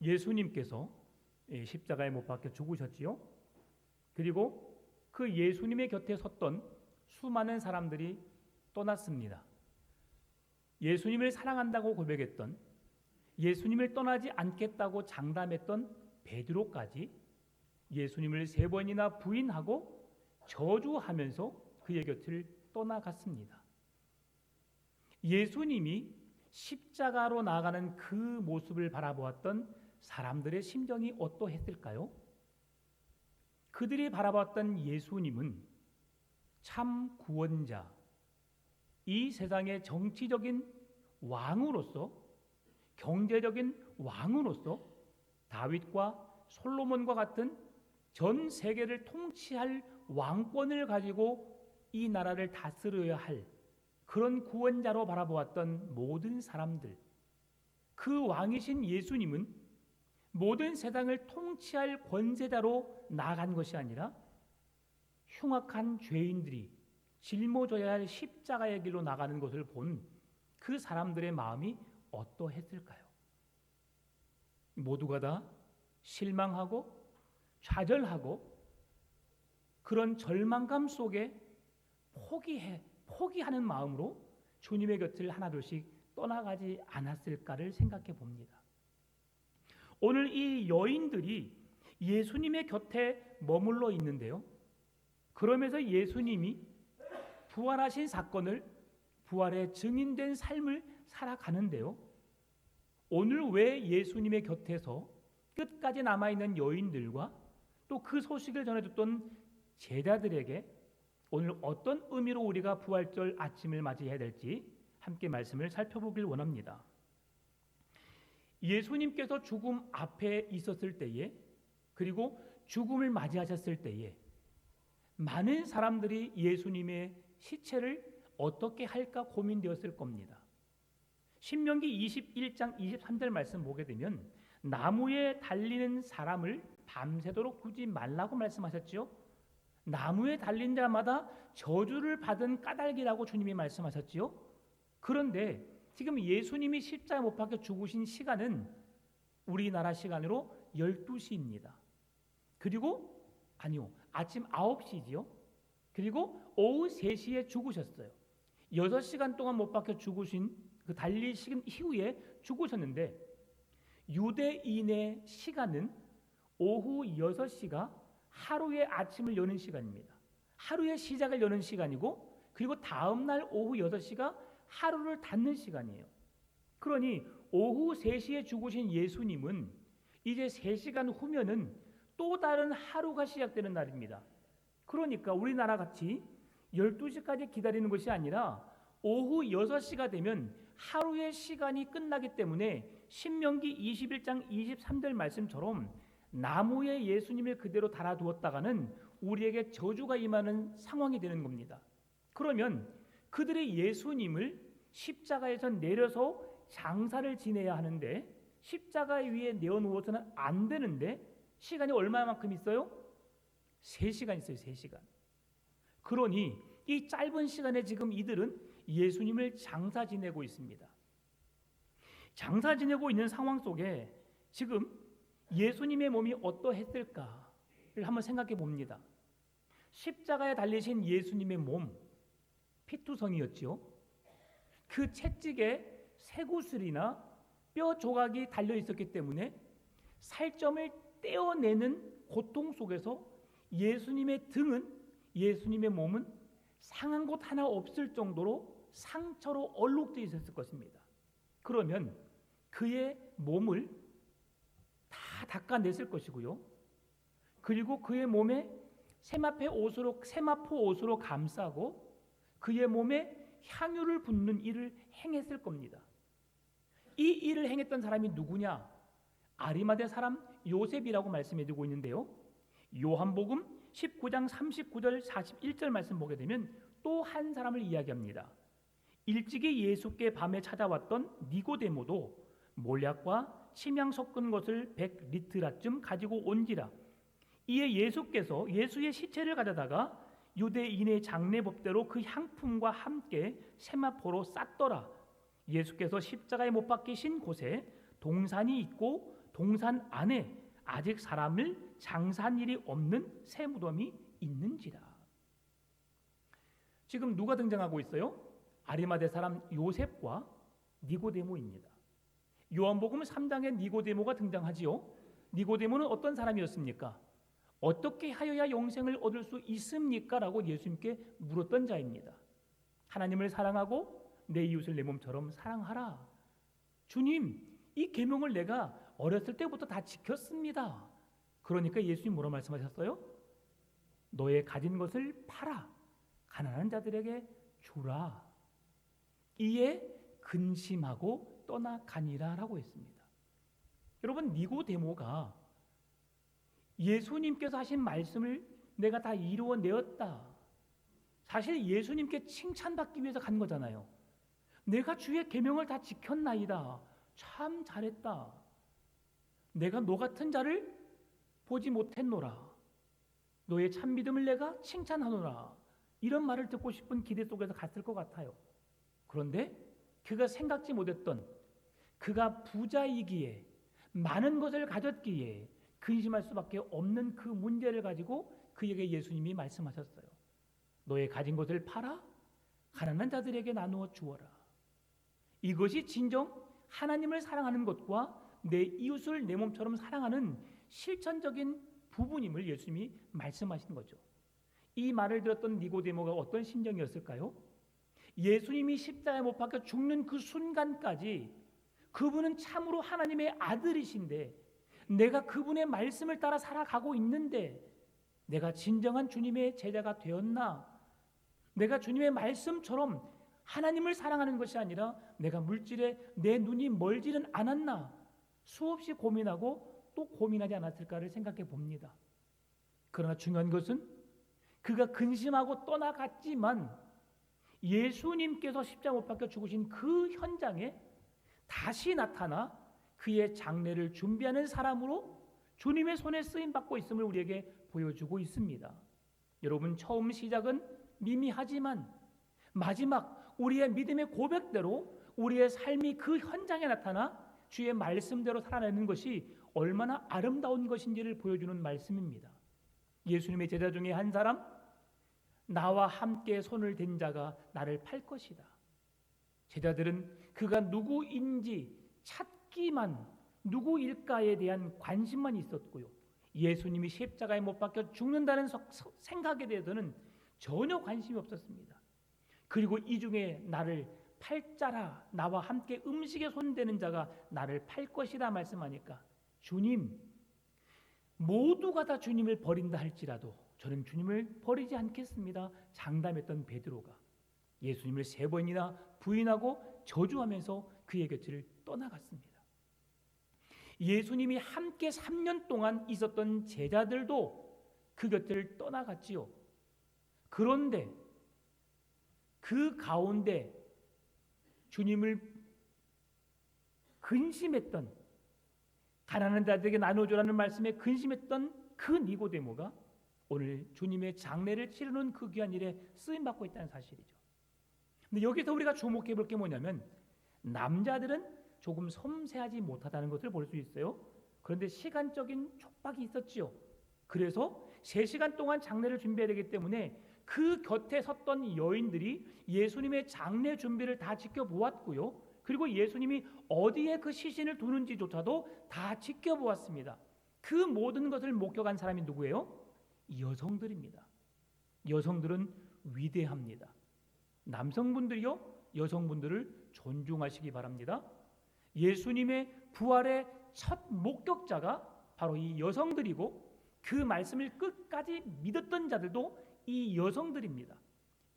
예수님께서 십자가에 못 박혀 죽으셨지요. 그리고 그 예수님의 곁에 섰던 수많은 사람들이 떠났습니다. 예수님을 사랑한다고 고백했던, 예수님을 떠나지 않겠다고 장담했던 베드로까지 예수님을 3번이나 부인하고 저주하면서 그의 곁을 떠나갔습니다. 예수님이 십자가로 나아가는 그 모습을 바라보았던 사람들의 심정이 어떠했을까요? 그들이 바라봤던 예수님은 참 구원자, 이 세상의 정치적인 왕으로서, 경제적인 왕으로서 다윗과 솔로몬과 같은 전 세계를 통치할 왕권을 가지고 이 나라를 다스려야 할 그런 구원자로 바라보았던 모든 사람들, 그 왕이신 예수님은 모든 세상을 통치할 권세자로 나아간 것이 아니라 흉악한 죄인들이 짊어져야 할 십자가의 길로 나가는 것을 본 그 사람들의 마음이 어떠했을까요? 모두가 다 실망하고 좌절하고 그런 절망감 속에 포기하는 마음으로 주님의 곁을 하나둘씩 떠나가지 않았을까를 생각해 봅니다. 오늘 이 여인들이 예수님의 곁에 머물러 있는데요. 그러면서 예수님이 부활하신 사건을, 부활의 증인된 삶을 살아가는데요. 오늘 왜 예수님의 곁에서 끝까지 남아있는 여인들과 또 그 소식을 전해줬던 제자들에게 오늘 어떤 의미로 우리가 부활절 아침을 맞이해야 될지 함께 말씀을 살펴보길 원합니다. 예수님께서 죽음 앞에 있었을 때에, 그리고 죽음을 맞이하셨을 때에 많은 사람들이 예수님의 시체를 어떻게 할까 고민되었을 겁니다. 신명기 21장 23절 말씀 보게 되면 나무에 달리는 사람을 밤새도록 두지 말라고 말씀하셨죠. 나무에 달린 자마다 저주를 받은 까닭이라고 주님이 말씀하셨지요. 그런데 지금 예수님이 십자가에 못 박혀 죽으신 시간은 우리나라 시간으로 12시입니다. 그리고 아침 9시지요. 그리고 오후 3시에 죽으셨어요. 6시간 동안 못 박혀 죽으신 그 달리신 이후에 죽으셨는데, 유대인의 시간은 오후 6시가 하루의 아침을 여는 시간입니다. 하루의 시작을 여는 시간이고, 그리고 다음 날 오후 6시가 하루를 닫는 시간이에요. 그러니 오후 3시에 죽으신 예수님은 이제 3시간 후면은 또 다른 하루가 시작되는 날입니다. 그러니까 우리나라 같이 12시까지 기다리는 것이 아니라 오후 6시가 되면 하루의 시간이 끝나기 때문에 신명기 21장 23절 말씀처럼 나무에 예수님을 그대로 달아두었다가는 우리에게 저주가 임하는 상황이 되는 겁니다. 그러면 그들의 예수님을 십자가에서 내려서 장사를 지내야 하는데, 십자가 위에 내어놓아서는 안 되는데 시간이 얼마만큼 있어요? 3시간 있어요. 3시간. 그러니 이 짧은 시간에 지금 이들은 예수님을 장사 지내고 있습니다. 장사 지내고 있는 상황 속에 지금 예수님의 몸이 어떠했을까를 한번 생각해 봅니다. 십자가에 달리신 예수님의 몸, 피투성이었지요. 그 채찍에 쇠구슬이나 뼈 조각이 달려 있었기 때문에 살점을 떼어내는 고통 속에서 예수님의 등은, 예수님의 몸은 상한 곳 하나 없을 정도로 상처로 얼룩져 있었을 것입니다. 그러면 그의 몸을 다 닦아냈을 것이고요. 그리고 그의 몸에 세마포 옷으로 감싸고 그의 몸에 향유를 붓는 일을 행했을 겁니다. 이 일을 행했던 사람이 누구냐? 아리마대 사람 요셉이라고 말씀해주고 있는데요. 요한복음 19장 39절 41절 말씀 보게 되면 또 한 사람을 이야기합니다. 일찍이 예수께 밤에 찾아왔던 니고데모도 몰약과 침향 섞은 것을 100리트라쯤 가지고 온지라. 이에 예수께서 예수의 시체를 가져다가 유대인의 장례법대로 그 향품과 함께 세마포로 쌌더라. 예수께서 십자가에 못 박히신 곳에 동산이 있고 동산 안에 아직 사람을 장사한 일이 없는 새 무덤이 있는지라. 지금 누가 등장하고 있어요? 아리마대 사람 요셉과 니고데모입니다. 요한복음 3장에 니고데모가 등장하지요. 니고데모는 어떤 사람이었습니까? 어떻게 하여야 영생을 얻을 수 있습니까? 라고 예수님께 물었던 자입니다. 하나님을 사랑하고 내 이웃을 내 몸처럼 사랑하라. 주님, 이 계명을 내가 어렸을 때부터 다 지켰습니다. 그러니까 예수님 뭐라 말씀하셨어요? 너의 가진 것을 팔아 가난한 자들에게 주라. 이에 근심하고 떠나가니라 라고 했습니다. 여러분, 니고데모가 예수님께서 하신 말씀을 내가 다 이루어내었다. 사실 예수님께 칭찬받기 위해서 간 거잖아요. 내가 주의 계명을 다 지켰나이다. 참 잘했다. 내가 너 같은 자를 보지 못했노라. 너의 참 믿음을 내가 칭찬하노라. 이런 말을 듣고 싶은 기대 속에서 갔을 것 같아요. 그런데 그가 생각지 못했던, 그가 부자이기에 많은 것을 가졌기에 근심할 수밖에 없는 그 문제를 가지고 그에게 예수님이 말씀하셨어요. 너의 가진 것을 팔아 가난한 자들에게 나누어 주어라. 이것이 진정 하나님을 사랑하는 것과 내 이웃을 내 몸처럼 사랑하는 실천적인 부분임을 예수님이 말씀하신 거죠. 이 말을 들었던 니고데모가 어떤 심정이었을까요? 예수님이 십자가에 못 박혀 죽는 그 순간까지 그분은 참으로 하나님의 아들이신데 내가 그분의 말씀을 따라 살아가고 있는데 내가 진정한 주님의 제자가 되었나? 내가 주님의 말씀처럼 하나님을 사랑하는 것이 아니라 내가 물질에 내 눈이 멀지는 않았나? 수없이 고민하고 또 고민하지 않았을까를 생각해 봅니다. 그러나 중요한 것은 그가 근심하고 떠나갔지만 예수님께서 십자가 못 박혀 죽으신 그 현장에 다시 나타나 그의 장례를 준비하는 사람으로 주님의 손에 쓰임받고 있음을 우리에게 보여주고 있습니다. 여러분, 처음 시작은 미미하지만 마지막 우리의 믿음의 고백대로 우리의 삶이 그 현장에 나타나 주의 말씀대로 살아내는 것이 얼마나 아름다운 것인지를 보여주는 말씀입니다. 예수님의 제자 중에 한 사람, 나와 함께 손을 댄 자가 나를 팔 것이다. 제자들은 그가 누구인지 찾기만, 누구일까에 대한 관심만 있었고요. 예수님이 십자가에 못 박혀 죽는다는 생각에 대해서는 전혀 관심이 없었습니다. 그리고 이 중에 나를 팔 자라, 나와 함께 음식에 손대는 자가 나를 팔 것이다 말씀하니까 주님, 모두가 다 주님을 버린다 할지라도 저는 주님을 버리지 않겠습니다. 장담했던 베드로가 예수님을 3번이나 부인하고 저주하면서 그의 곁을 떠나갔습니다. 예수님이 함께 3년 동안 있었던 제자들도 그 곁을 떠나갔지요. 그런데 그 가운데 주님을 근심했던, 가난한 자들에게 나눠주라는 말씀에 근심했던 그 니고데모가 오늘 주님의 장례를 치르는 그 귀한 일에 쓰임받고 있다는 사실이죠. 근데 여기서 우리가 주목해 볼 게 뭐냐면 남자들은 조금 섬세하지 못하다는 것을 볼 수 있어요. 그런데 시간적인 촉박이 있었지요. 그래서 3시간 동안 장례를 준비해야 되기 때문에 그 곁에 섰던 여인들이 예수님의 장례 준비를 다 지켜보았고요. 그리고 예수님이 어디에 그 시신을 두는지조차도 다 지켜보았습니다. 그 모든 것을 목격한 사람이 누구예요? 여성들입니다. 여성들은 위대합니다. 남성분들이요, 여성분들을 존중하시기 바랍니다. 예수님의 부활의 첫 목격자가 바로 이 여성들이고 그 말씀을 끝까지 믿었던 자들도 이 여성들입니다.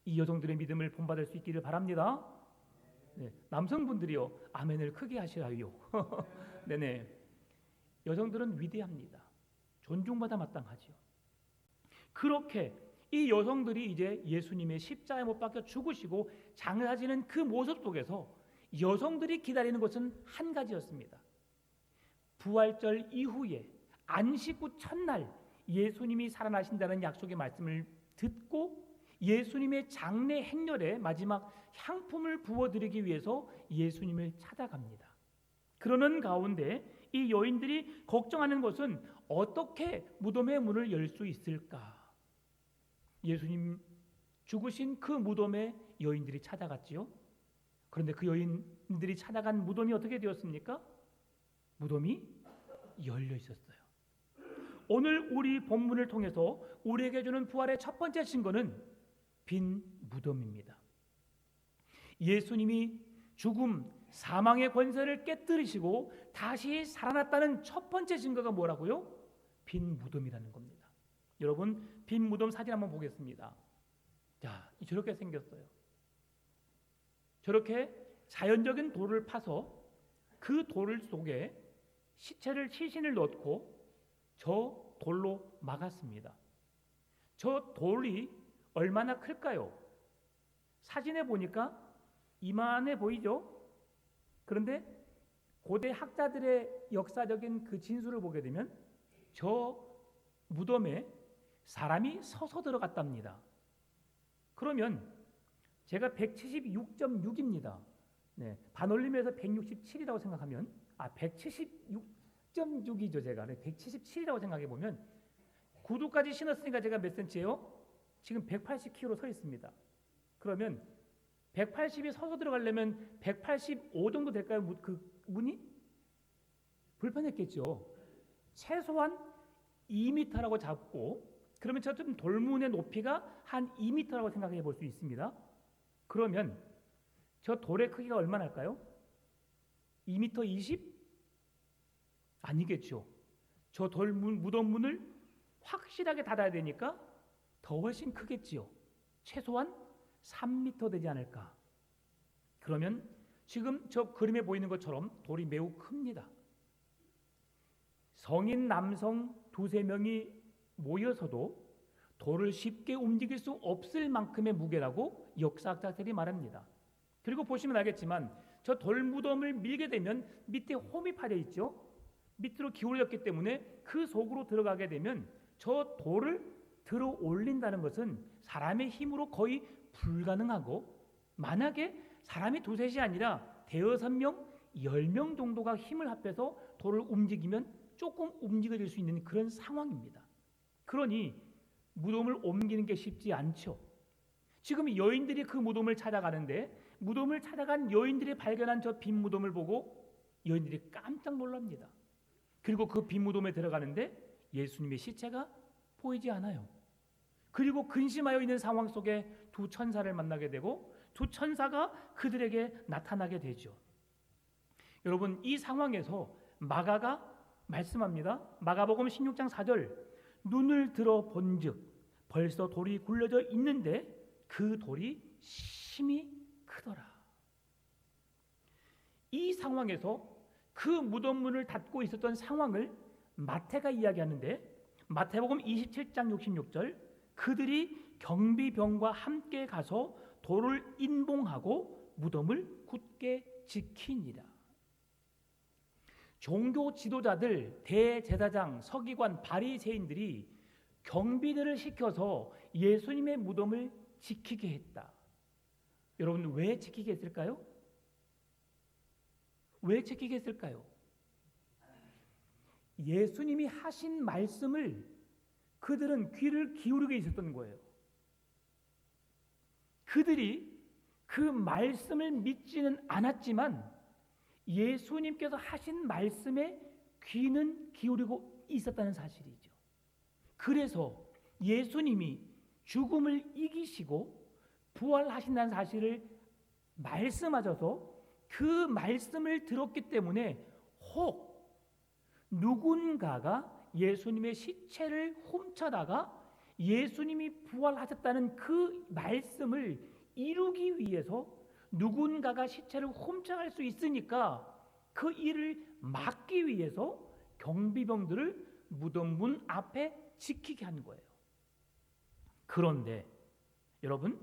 이 여성들의 믿음을 본받을 수 있기를 바랍니다. 네, 남성분들이요, 아멘을 크게 하시라요. 네네. 여성들은 위대합니다. 존중받아 마땅하지요. 그렇게 이 여성들이 이제 예수님의 십자가에 못 박혀 죽으시고 장사지는 그 모습 속에서 여성들이 기다리는 것은 한 가지였습니다. 부활절 이후에 안식 후 첫날 예수님이 살아나신다는 약속의 말씀을 듣고 예수님의 장례 행렬에 마지막 향품을 부어드리기 위해서 예수님을 찾아갑니다. 그러는 가운데 이 여인들이 걱정하는 것은 어떻게 무덤의 문을 열 수 있을까? 예수님 죽으신 그 무덤에 여인들이 찾아갔지요. 그런데 그 여인들이 찾아간 무덤이 어떻게 되었습니까? 무덤이 열려 있었어요. 오늘 우리 본문을 통해서 우리에게 주는 부활의 첫 번째 증거는 빈 무덤입니다. 예수님이 죽음, 사망의 권세를 깨뜨리시고 다시 살아났다는 첫 번째 증거가 뭐라고요? 빈 무덤이라는 겁니다. 여러분, 빈 무덤 사진 한번 보겠습니다. 자, 저렇게 생겼어요. 저렇게 자연적인 돌을 파서 그 돌 속에 시신을 넣고 저 돌로 막았습니다. 저 돌이 얼마나 클까요? 사진에 보니까 이만해 보이죠? 그런데 고대 학자들의 역사적인 그 진술을 보게 되면 저 무덤에 사람이 서서 들어갔답니다. 그러면 제가 176.6입니다. 네, 반올림에서 167이라고 생각하면 176.6이죠. 제가 177이라고 생각해 보면 구두까지 신었으니까 제가 몇 센치예요? 지금 180kg 서 있습니다. 그러면 180이 서서 들어가려면 185 정도 될까요? 그 문이? 불편했겠죠. 최소한 2m라고 잡고, 그러면 저 좀 돌문의 높이가 한 2m라고 생각해 볼 수 있습니다. 그러면 저 돌의 크기가 얼마나 할까요? 2m 20? 아니겠죠. 저 무덤 문을 확실하게 닫아야 되니까 더 훨씬 크겠지요. 최소한 3m 되지 않을까. 그러면 지금 저 그림에 보이는 것처럼 돌이 매우 큽니다. 성인 남성 두세 명이 모여서도 돌을 쉽게 움직일 수 없을 만큼의 무게라고 역사학자들이 말합니다. 그리고 보시면 알겠지만 저 돌무덤을 밀게 되면 밑에 홈이 파져 있죠. 밑으로 기울였기 때문에 그 속으로 들어가게 되면 저 돌을 들어 올린다는 것은 사람의 힘으로 거의 불가능하고, 만약에 사람이 두셋이 아니라 대여섯 명, 10명 정도가 힘을 합해서 돌을 움직이면 조금 움직여질 수 있는 그런 상황입니다. 그러니 무덤을 옮기는 게 쉽지 않죠. 지금 여인들이 그 무덤을 찾아가는데 무덤을 찾아간 여인들이 발견한 저 빈 무덤을 보고 여인들이 깜짝 놀랍니다. 그리고 그 빈 무덤에 들어가는데 예수님의 시체가 보이지 않아요. 그리고 근심하여 있는 상황 속에 두 천사를 만나게 되고 두 천사가 그들에게 나타나게 되죠. 여러분, 이 상황에서 마가가 말씀합니다. 마가복음 16장 4절, 눈을 들어 본즉 벌써 돌이 굴려져 있는데 그 돌이 심히 크더라. 이 상황에서 그 무덤 문을 닫고 있었던 상황을 마태가 이야기하는데, 마태복음 27장 66절, 그들이 경비병과 함께 가서 돌을 인봉하고 무덤을 굳게 지키니라. 종교 지도자들, 대제사장, 서기관, 바리새인들이 경비들을 시켜서 예수님의 무덤을 지키게 했다. 여러분, 왜 지키게 했을까요? 왜 지키게 했을까요? 예수님이 하신 말씀을 그들은 귀를 기울이고 있었던 거예요. 그들이 그 말씀을 믿지는 않았지만 예수님께서 하신 말씀에 귀는 기울이고 있었다는 사실이죠. 그래서 예수님이 죽음을 이기시고 부활하신다는 사실을 말씀하셔서 그 말씀을 들었기 때문에 혹 누군가가 예수님의 시체를 훔쳐다가 예수님이 부활하셨다는 그 말씀을 이루기 위해서 누군가가 시체를 훔쳐갈 수 있으니까 그 일을 막기 위해서 경비병들을 무덤 문 앞에 지키게 한 거예요. 그런데 여러분,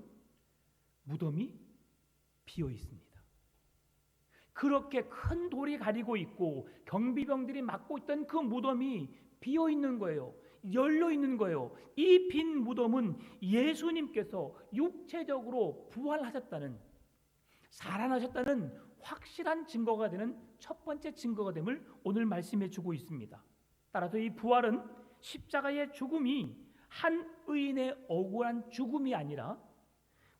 무덤이 비어 있습니다. 그렇게 큰 돌이 가리고 있고 경비병들이 막고 있던 그 무덤이 비어 있는 거예요. 열려 있는 거예요. 이 빈 무덤은 예수님께서 육체적으로 부활하셨다는, 살아나셨다는 확실한 증거가 되는 첫 번째 증거가 됨을 오늘 말씀해 주고 있습니다. 따라서 이 부활은 십자가의 죽음이 한 의인의 억울한 죽음이 아니라,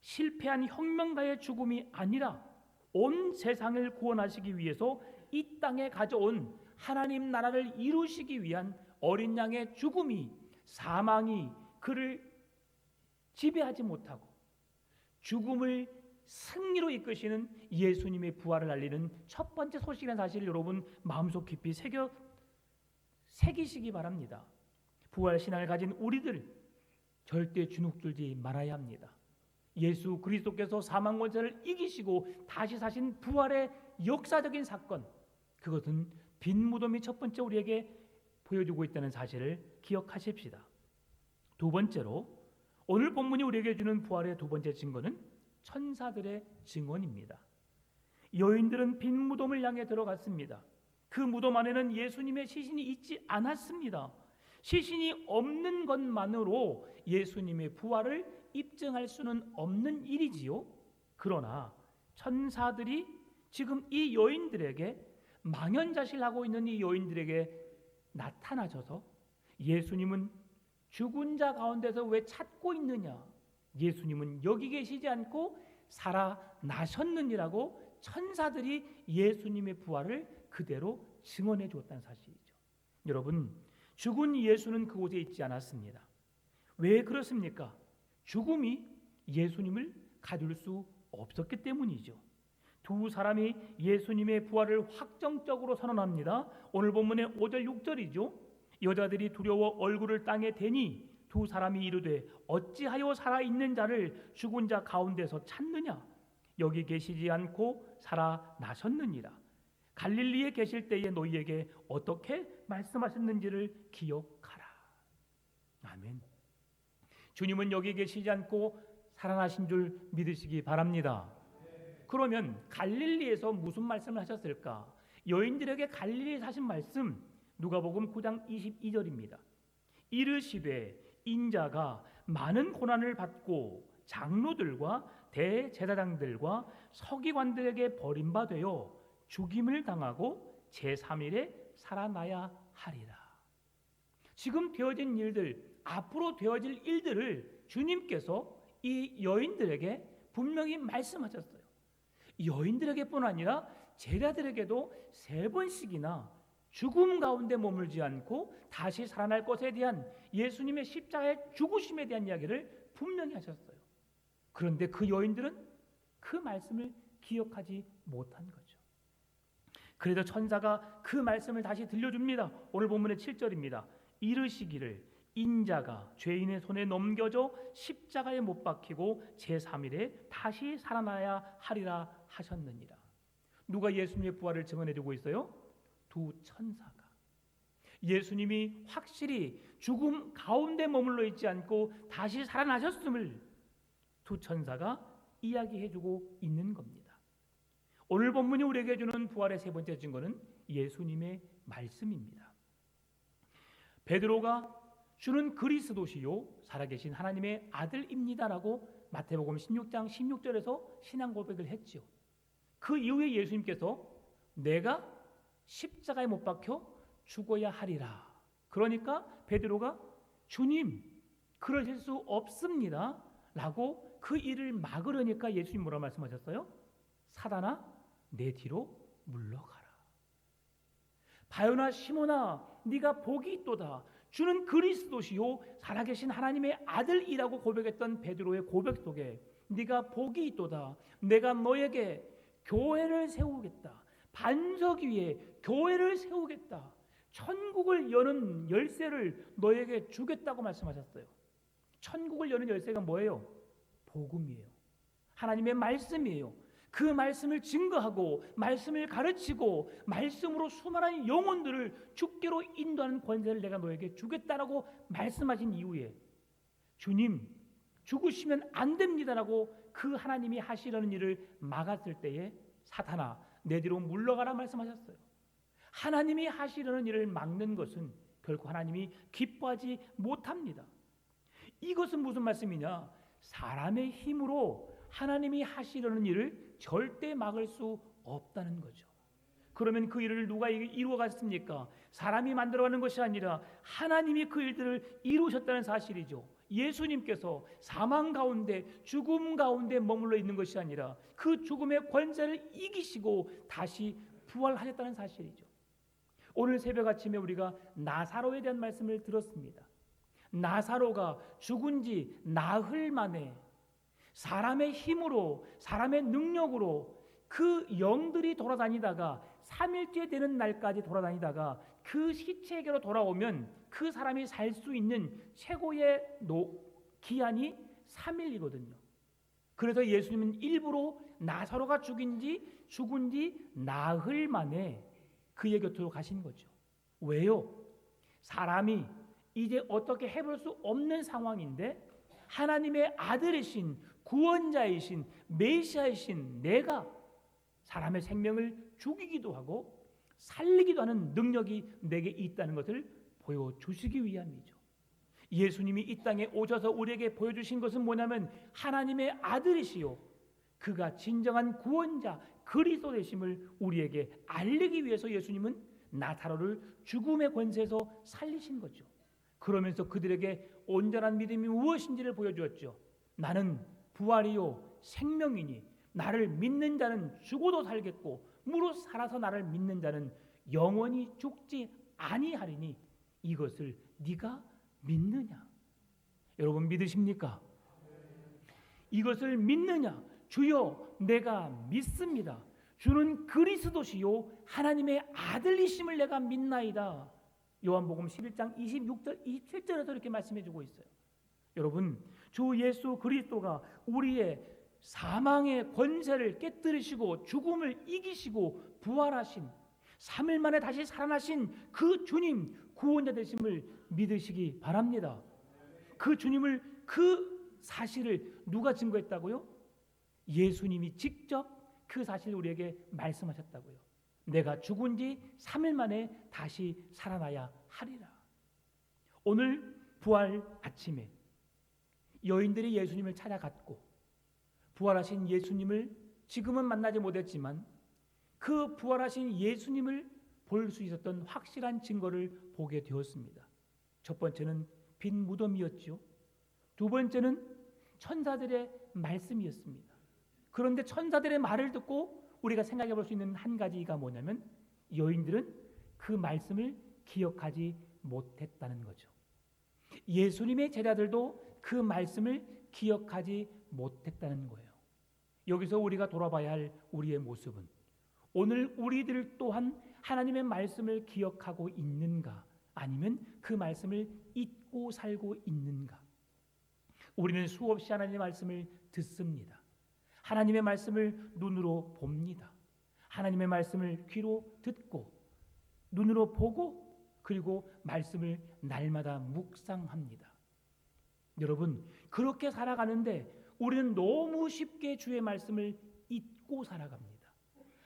실패한 혁명가의 죽음이 아니라, 온 세상을 구원하시기 위해서 이 땅에 가져온 하나님 나라를 이루시기 위한 어린 양의 죽음이, 사망이 그를 지배하지 못하고 죽음을 승리로 이끄시는 예수님의 부활을 알리는 첫 번째 소식이라는 사실을 여러분 마음속 깊이 새기시기 바랍니다. 부활 신앙을 가진 우리들 절대 주눅들지 말아야 합니다. 예수 그리스도께서 사망 권세를 이기시고 다시 사신 부활의 역사적인 사건, 그것은 빈 무덤이 첫 번째 우리에게 보여주고 있다는 사실을 기억하십시다. 두 번째로 오늘 본문이 우리에게 주는 부활의 두 번째 증거는 천사들의 증언입니다. 여인들은 빈 무덤을 향해 들어갔습니다. 그 무덤 안에는 예수님의 시신이 있지 않았습니다. 시신이 없는 것만으로 예수님의 부활을 입증할 수는 없는 일이지요. 그러나 천사들이 지금 이 여인들에게, 망연자실하고 있는 이 여인들에게 나타나셔서 예수님은 죽은 자 가운데서 왜 찾고 있느냐, 예수님은 여기 계시지 않고 살아나셨느니라고 천사들이 예수님의 부활을 그대로 증언해 주었다는 사실이죠. 여러분, 죽은 예수는 그곳에 있지 않았습니다. 왜 그렇습니까? 죽음이 예수님을 가둘 수 없었기 때문이죠. 두 사람이 예수님의 부활을 확정적으로 선언합니다. 오늘 본문의 5절 6절이죠. 여자들이 두려워 얼굴을 땅에 대니 두 사람이 이르되 어찌하여 살아있는 자를 죽은 자 가운데서 찾느냐? 여기 계시지 않고 살아나셨느니라. 갈릴리에 계실 때에 너희에게 어떻게 말씀하셨는지를 기억하라. 아멘. 주님은 여기 계시지 않고 살아나신 줄 믿으시기 바랍니다. 그러면 갈릴리에서 무슨 말씀을 하셨을까? 여인들에게 갈릴리에서 하신 말씀, 누가복음 9장 22절입니다. 이르시되 인자가 많은 고난을 받고 장로들과 대제사장들과 서기관들에게 버림받아 죽임을 당하고 제3일에 살아나야 하리라. 지금 되어진 일들, 앞으로 되어질 일들을 주님께서 이 여인들에게 분명히 말씀하셨어요. 여인들에게뿐 아니라 제자들에게도 3번씩이나 죽음 가운데 머물지 않고 다시 살아날 것에 대한 예수님의 십자가의 죽으심에 대한 이야기를 분명히 하셨어요. 그런데 그 여인들은 그 말씀을 기억하지 못한 거죠. 그래도 천사가 그 말씀을 다시 들려줍니다. 오늘 본문의 7절입니다. 이르시기를 인자가 죄인의 손에 넘겨져 십자가에 못 박히고 제3일에 다시 살아나야 하리라 하셨느니라. 누가 예수님의 부활을 증언해주고 있어요? 두 천사가. 예수님이 확실히 죽음 가운데 머물러 있지 않고 다시 살아나셨음을 두 천사가 이야기해주고 있는 겁니다. 오늘 본문이 우리에게 주는 부활의 세 번째 증거는 예수님의 말씀입니다. 베드로가 주는 그리스도시요 살아계신 하나님의 아들입니다라고 마태복음 16장 16절에서 신앙 고백을 했죠. 그 이후에 예수님께서 내가 십자가에 못 박혀 죽어야 하리라. 그러니까 베드로가 주님 그러실 수 없습니다 라고 그 일을 막으려니까 예수님 뭐라고 말씀하셨어요? 사단아 내 뒤로 물러가라. 바요나 시몬아 네가 복이 있도다. 주는 그리스도시요 살아계신 하나님의 아들이라고 고백했던 베드로의 고백 속에 네가 복이 있도다. 내가 너에게 교회를 세우겠다. 반석 위에 교회를 세우겠다. 천국을 여는 열쇠를 너에게 주겠다고 말씀하셨어요. 천국을 여는 열쇠가 뭐예요? 복음이에요. 하나님의 말씀이에요. 그 말씀을 증거하고 말씀을 가르치고 말씀으로 수많은 영혼들을 주께로 인도하는 권세를 내가 너에게 주겠다라고 말씀하신 이후에 주님 죽으시면 안 됩니다라고 그 하나님이 하시려는 일을 막았을 때에 사탄아 내 뒤로 물러가라 말씀하셨어요. 하나님이 하시려는 일을 막는 것은 결코 하나님이 기뻐하지 못합니다. 이것은 무슨 말씀이냐? 사람의 힘으로 하나님이 하시려는 일을 절대 막을 수 없다는 거죠. 그러면 그 일을 누가 이루어갔습니까? 사람이 만들어가는 것이 아니라 하나님이 그 일들을 이루셨다는 사실이죠. 예수님께서 사망 가운데 죽음 가운데 머물러 있는 것이 아니라 그 죽음의 권세를 이기시고 다시 부활하셨다는 사실이죠. 오늘 새벽 아침에 우리가 나사로에 대한 말씀을 들었습니다. 나사로가 죽은 지 나흘 만에 사람의 힘으로 사람의 능력으로 그 영들이 돌아다니다가 3일째 되는 날까지 돌아다니다가 그 시체에게로 돌아오면 그 사람이 살 수 있는 최고의 기한이 3일이거든요. 그래서 예수님은 일부러 나사로가 죽은 지 나흘 만에 그의 곁으로 가신 거죠. 왜요? 사람이 이제 어떻게 해볼 수 없는 상황인데 하나님의 아들이신 구원자이신 메시아이신 내가 사람의 생명을 죽이기도 하고 살리기도 하는 능력이 내게 있다는 것을 보여주시기 위함이죠. 예수님이 이 땅에 오셔서 우리에게 보여주신 것은 뭐냐면 하나님의 아들이시요 그가 진정한 구원자 그리스도 되심을 우리에게 알리기 위해서 예수님은 나사로를 죽음의 권세에서 살리신 거죠. 그러면서 그들에게 온전한 믿음이 무엇인지를 보여주었죠. 나는 부활이요 생명이니 나를 믿는 자는 죽어도 살겠고 무릇 살아서 나를 믿는 자는 영원히 죽지 아니하리니 이것을 네가 믿느냐? 여러분 믿으십니까? 이것을 믿느냐? 주여 내가 믿습니다. 주는 그리스도시요 하나님의 아들이심을 내가 믿나이다. 요한복음 11장 26절 27절에서 이렇게 말씀해 주고 있어요. 여러분 주 예수 그리스도가 우리의 사망의 권세를 깨뜨리시고 죽음을 이기시고 부활하신 3일 만에 다시 살아나신 그 주님 구원자 되심을 믿으시기 바랍니다. 그 주님을 그 사실을 누가 증거했다고요? 예수님이 직접 그 사실을 우리에게 말씀하셨다고요. 내가 죽은 지 3일 만에 다시 살아나야 하리라. 오늘 부활 아침에 여인들이 예수님을 찾아갔고 부활하신 예수님을 지금은 만나지 못했지만 그 부활하신 예수님을 볼 수 있었던 확실한 증거를 보게 되었습니다. 첫 번째는 빈 무덤이었죠. 두 번째는 천사들의 말씀이었습니다. 그런데 천사들의 말을 듣고 우리가 생각해 볼 수 있는 한 가지가 뭐냐면 여인들은 그 말씀을 기억하지 못했다는 거죠. 예수님의 제자들도 그 말씀을 기억하지 못했다는 거예요. 여기서 우리가 돌아봐야 할 우리의 모습은 오늘 우리들 또한 하나님의 말씀을 기억하고 있는가 아니면 그 말씀을 잊고 살고 있는가. 우리는 수없이 하나님의 말씀을 듣습니다. 하나님의 말씀을 눈으로 봅니다. 하나님의 말씀을 귀로 듣고 눈으로 보고 그리고 말씀을 날마다 묵상합니다. 여러분 그렇게 살아가는데 우리는 너무 쉽게 주의 말씀을 잊고 살아갑니다.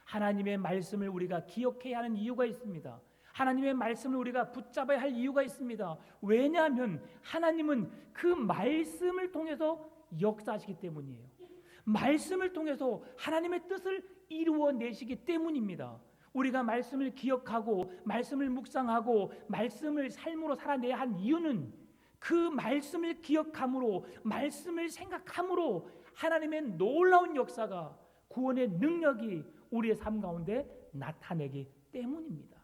하나님의 말씀을 우리가 기억해야 하는 이유가 있습니다. 하나님의 말씀을 우리가 붙잡아야 할 이유가 있습니다. 왜냐하면 하나님은 그 말씀을 통해서 역사하시기 때문이에요. 말씀을 통해서 하나님의 뜻을 이루어내시기 때문입니다. 우리가 말씀을 기억하고 말씀을 묵상하고 말씀을 삶으로 살아내야 한 이유는 그 말씀을 기억함으로 말씀을 생각함으로 하나님의 놀라운 역사가 구원의 능력이 우리의 삶 가운데 나타내기 때문입니다.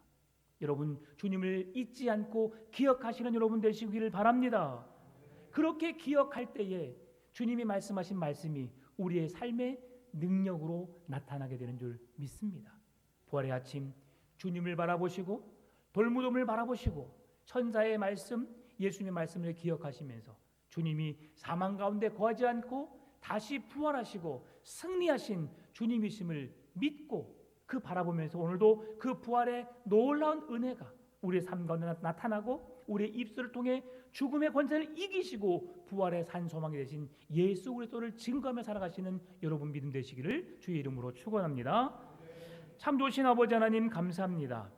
여러분 주님을 잊지 않고 기억하시는 여러분 되시기를 바랍니다. 그렇게 기억할 때에 주님이 말씀하신 말씀이 우리의 삶의 능력으로 나타나게 되는 줄 믿습니다. 부활의 아침 주님을 바라보시고 돌무덤을 바라보시고 천사의 말씀 예수님의 말씀을 기억하시면서 주님이 사망 가운데 거하지 않고 다시 부활하시고 승리하신 주님이심을 믿고 그 바라보면서 오늘도 그 부활의 놀라운 은혜가 우리의 삶 가운데 나타나고 우리의 입술을 통해 죽음의 권세를 이기시고 부활의 산 소망이 되신 예수 그리스도를 증거하며 살아가시는 여러분 믿음 되시기를 주의 이름으로 축원합니다. 참 좋으신 아버지 하나님 감사합니다.